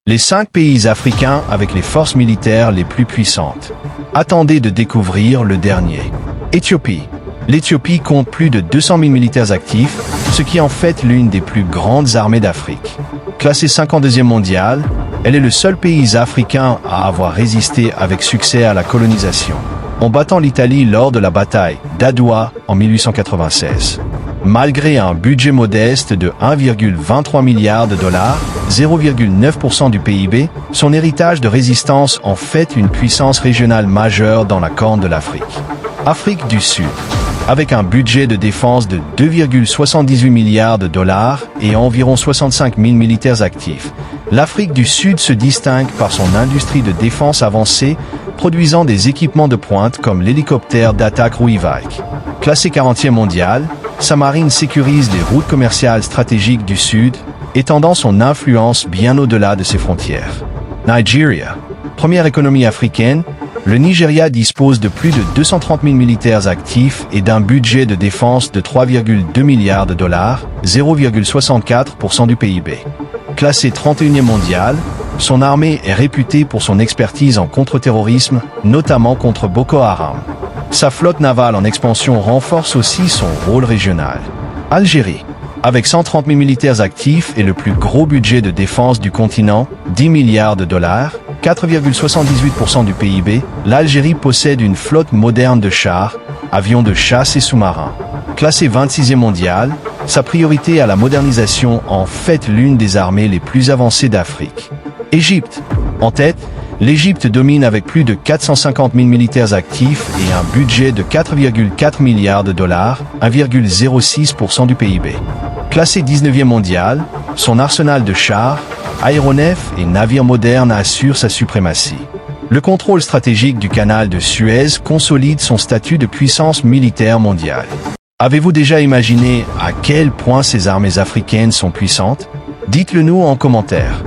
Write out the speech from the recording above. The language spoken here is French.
Les 5 pays africains avec les forces militaires les plus puissantes. Attendez de découvrir le dernier. Éthiopie. L'Éthiopie compte plus de 200 000 militaires actifs, ce qui en fait l'une des plus grandes armées d'Afrique. Classée 52e mondiale, elle est le seul pays africain à avoir résisté avec succès à la colonisation, en battant l'Italie lors de la bataille d'Adwa en 1896. Malgré un budget modeste de 1,23 milliard de dollars, 0,9% du PIB, son héritage de résistance en fait une puissance régionale majeure dans la Corne de l'Afrique. Afrique du Sud. Avec un budget de défense de 2,78 milliards de dollars et environ 65 000 militaires actifs, l'Afrique du Sud se distingue par son industrie de défense avancée, produisant des équipements de pointe comme l'hélicoptère d'attaque Ruivike. Classée 40e mondiale, sa marine sécurise les routes commerciales stratégiques du Sud, étendant son influence bien au-delà de ses frontières. Nigeria. Première économie africaine, le Nigeria dispose de plus de 230 000 militaires actifs et d'un budget de défense de 3,2 milliards de dollars, 0,64% du PIB. Classée 31e mondiale, son armée est réputée pour son expertise en contre-terrorisme, notamment contre Boko Haram. Sa flotte navale en expansion renforce aussi son rôle régional. Algérie. Avec 130 000 militaires actifs et le plus gros budget de défense du continent, 10 milliards de dollars, 4,78% du PIB, l'Algérie possède une flotte moderne de chars, avions de chasse et sous-marins. Classée 26e mondiale, sa priorité à la modernisation en fait l'une des armées les plus avancées d'Afrique. Égypte. En tête, l'Égypte domine avec plus de 450 000 militaires actifs et un budget de 4,4 milliards de dollars, 1,06% du PIB. Classé 19e mondial, son arsenal de chars, aéronefs et navires modernes assure sa suprématie. Le contrôle stratégique du canal de Suez consolide son statut de puissance militaire mondiale. Avez-vous déjà imaginé à quel point ces armées africaines sont puissantes? Dites-le nous en commentaire.